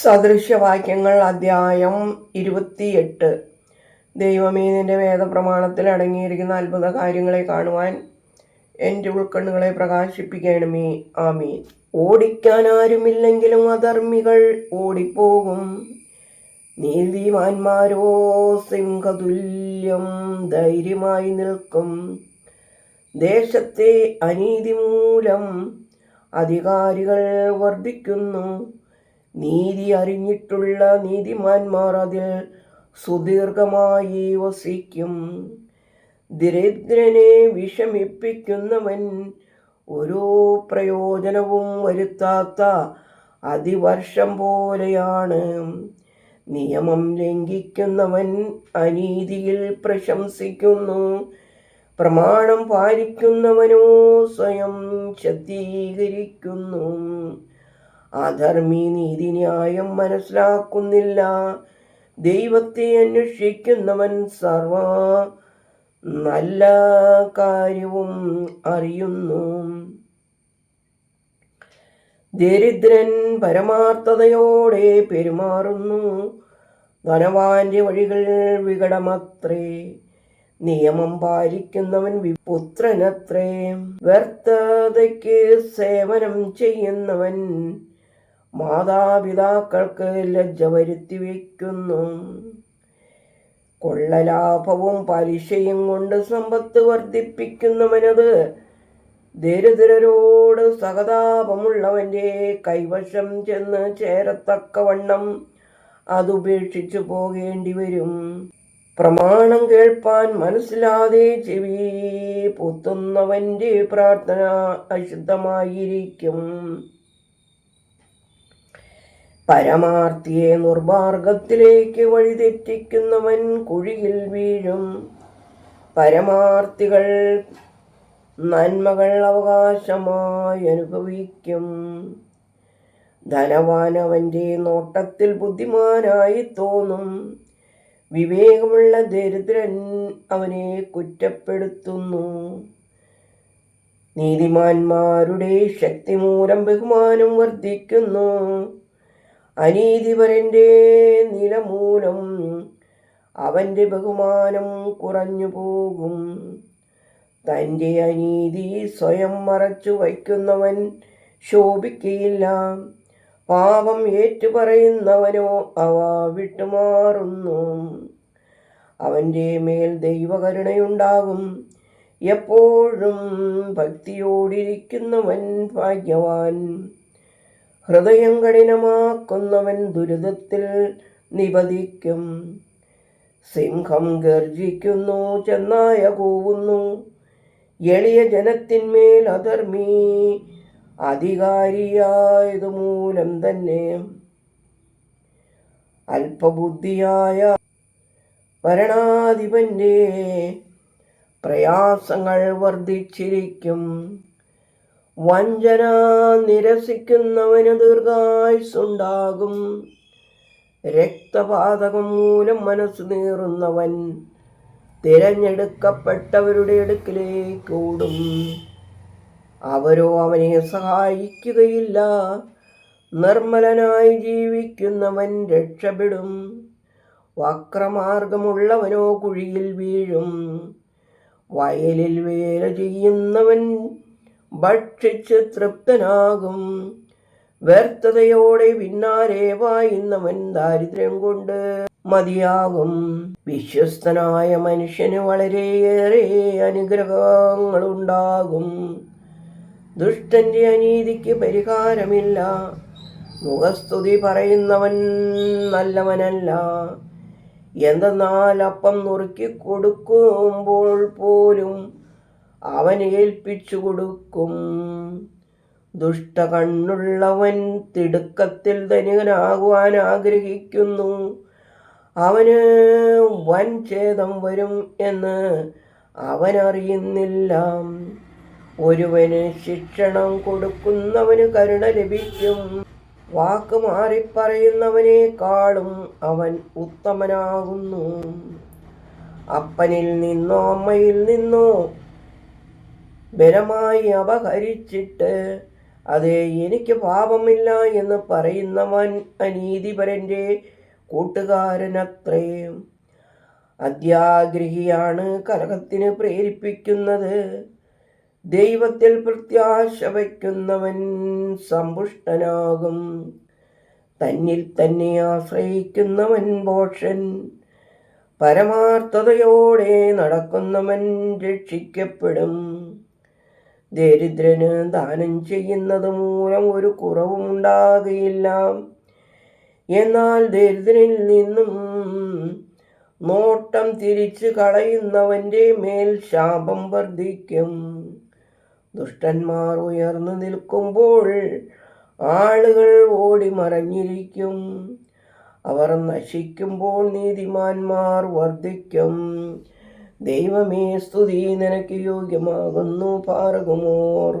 സദൃശവാക്യങ്ങൾ അധ്യായം 28. ദൈവമേ, നിന്റെ വേദപ്രമാണത്തിൽ അടങ്ങിയിരിക്കുന്ന അത്ഭുത കാര്യങ്ങളെ കാണുവാൻ എൻ്റെ ഉൾക്കണ്ണുകളെ പ്രകാശിപ്പിക്കണമേ. ആമീൻ. ഓടിക്കാൻ ആരുമില്ലെങ്കിലും അധർമ്മികൾ ഓടിപ്പോകും, നീതിമാന്മാരോ സിംഹതുല്യം ധൈര്യമായി നിൽക്കും. ദേശത്തെ അനീതി മൂലം അധികാരികൾ വർദ്ധിക്കുന്നു, നീതി അറിഞ്ഞിട്ടുള്ള നീതിമാന്മാർ അതിൽ സുദീർഘമായി വസിക്കും. ദരിദ്രനെ വിഷമിപ്പിക്കുന്നവൻ ഓരോ പ്രയോജനവും വരുത്താത്ത അതിവർഷം പോലെയാണ്. നിയമം ലംഘിക്കുന്നവൻ അനീതിയിൽ പ്രശംസിക്കുന്നു, പ്രമാണം പാലിക്കുന്നവനോ സ്വയം ശക്തീകരിക്കുന്നു. അധർമ്മി നീതിന്യായം മനസ്സിലാക്കുന്നില്ല, ദൈവത്തെ അന്വേഷിക്കുന്നവൻ സർവ നല്ല കാര്യവും അറിയുന്നു. ദരിദ്രൻ പരമാർത്ഥതയോടെ പെരുമാറുന്നു, ധനവാന്റെ വഴികൾ വികടമത്രേ. നിയമം പാലിക്കുന്നവൻ പുത്രനത്രേ. വ്യർത്ഥതയ്ക്ക് സേവനം ചെയ്യുന്നവൻ മാതാപിതാക്കൾക്ക് ലജ്ജ വരുത്തി വയ്ക്കുന്നു. കൊള്ളലാഭവും പലിശയും കൊണ്ട് സമ്പത്ത് വർദ്ധിപ്പിക്കുന്നവനത് ദരിദ്രരോട് സഹതാപമുള്ളവൻ്റെ കൈവശം ചെന്ന് ചേരത്തക്കവണ്ണം അതുപേക്ഷിച്ചു പോകേണ്ടി വരും. പ്രമാണം കേൾപ്പാൻ മനസ്സിലാതെ ചെവി പൊത്തുന്നവൻ്റെ പ്രാർത്ഥന അശുദ്ധമായിരിക്കും. പരമാർത്ഥിയെ നിർമാർഗത്തിലേക്ക് വഴിതെറ്റിക്കുന്നവൻ കുഴിയിൽ വീഴും. പരമാർത്ഥികൾ നന്മകൾ അവകാശമായി അനുഭവിക്കും. ധനവാൻ അവൻ്റെ നോട്ടത്തിൽ ബുദ്ധിമാനായി തോന്നും, വിവേകമുള്ള ദരിദ്രൻ അവനെ കുറ്റപ്പെടുത്തുന്നു. നീതിമാന്മാരുടെ ശക്തി മൂലം ബഹുമാനം വർദ്ധിക്കുന്നു, അനീതിപരൻ്റെ നില മൂലം അവൻ്റെ ബഹുമാനം കുറഞ്ഞു പോകും. തൻ്റെ അനീതി സ്വയം മറച്ചു വയ്ക്കുന്നവൻ ശോഭിക്കയില്ല, പാപം ഏറ്റുപറയുന്നവനോ അവ വിട്ടുമാറുന്നു. അവൻ്റെ മേൽ ദൈവകരുണയുണ്ടാകും, എപ്പോഴും ഭക്തിയോടിരിക്കുന്നവൻ ഭാഗ്യവാൻ. ഹൃദയം കഠിനമാക്കുന്നവൻ ദുരിതത്തിൽ നിപതിക്കും. സിംഹം ഗർജിക്കുന്നു, ചെന്നായ കൂവുന്നു, എളിയ ജനത്തിന്മേൽ അധർമ്മി അധികാരിയായതുമൂലം തന്നെ. അല്പബുദ്ധിയായ ഭരണാധിപന്റെ പ്രയാസങ്ങൾ വർദ്ധിച്ചിരിക്കും. വഞ്ചന നിരസിക്കുന്നവന് ദീർഘായുസ്സുണ്ടാകും. രക്തപാതകം മൂലം മനസ്സ് നീറുന്നവൻ തിരഞ്ഞെടുക്കപ്പെട്ടവരുടെ അടുക്കിലേക്ക് ഓടും, അവരോ അവനെ സഹായിക്കുകയില്ല. നിർമ്മലനായി ജീവിക്കുന്നവൻ രക്ഷപ്പെടും, വക്രമാർഗമുള്ളവനോ കുഴിയിൽ വീഴും. വയലിൽ വേല ചെയ്യുന്നവൻ ഭക്ഷിച്ച് തൃപ്തനാകും, വ്യർത്ഥതയോടെ പിന്നാലെ വായുന്നവൻ ദാരിദ്ര്യം കൊണ്ട് മതിയാകും. വിശ്വസ്തനായ മനുഷ്യന് വളരെയേറെ അനുഗ്രഹങ്ങളുണ്ടാകും, ദുഷ്ടന്റെ അനീതിക്ക് പരിഹാരമില്ല. മുഖസ്തുതി പറയുന്നവൻ നല്ലവനല്ല, എന്തെന്നാൽ അപ്പം നുറുക്കി കൊടുക്കുമ്പോൾ പോലും അവൻ ഏൽപ്പിച്ചു കൊടുക്കും. ദുഷ്ടകണ്ണുള്ളവൻ തിടുക്കത്തിൽ ധനികനാകുവാൻ ആഗ്രഹിക്കുന്നു, അവന് വൻ ഛേദം വരും എന്ന് അവനറിയുന്നില്ല. ഒരുവന് ശിക്ഷണം കൊടുക്കുന്നവന് കരുണ ലഭിക്കും, വാക്ക് മാറിപ്പറയുന്നവനേക്കാളും അവൻ ഉത്തമനാകുന്നു. അപ്പനിൽ നിന്നോ അമ്മയിൽ നിന്നോ ബലമായി അപഹരിച്ചിട്ട് അതെ, എനിക്ക് പാപമില്ല എന്ന് പറയുന്നവൻ അനീതിപരൻ്റെ കൂട്ടുകാരനത്രേ. അത്യാഗ്രഹിയാണ് കലഹത്തിന് പ്രേരിപ്പിക്കുന്നത്. ദൈവത്തിൽ പ്രത്യാശ വയ്ക്കുന്നവൻ സമ്പുഷ്ടനാകും. തന്നിൽ തന്നെ ആശ്രയിക്കുന്നവൻ ഭോഷൻ. പരമാർത്ഥതയോടെ നടക്കുന്നവൻ രക്ഷിക്കപ്പെടും. ദരിദ്രന് ദാനം ചെയ്യുന്നത് മൂലം ഒരു കുറവും ഉണ്ടാകുകയില്ല. എന്നാൽ ദരിദ്രനിൽ നിന്നും നോട്ടം തിരിച്ചു കളയുന്നവൻ്റെ മേൽ ശാപം വർദ്ധിക്കും. ദുഷ്ടന്മാർ ഉയർന്നു നിൽക്കുമ്പോൾ ആളുകൾ ഓടി മറഞ്ഞിരിക്കും. അവർ നശിക്കുമ്പോൾ നീതിമാന്മാർ വർദ്ധിക്കും. ദൈവമേ, സ്തുതി നിനക്ക് യോഗ്യമാകുന്നു. പാർക്കുമോർ.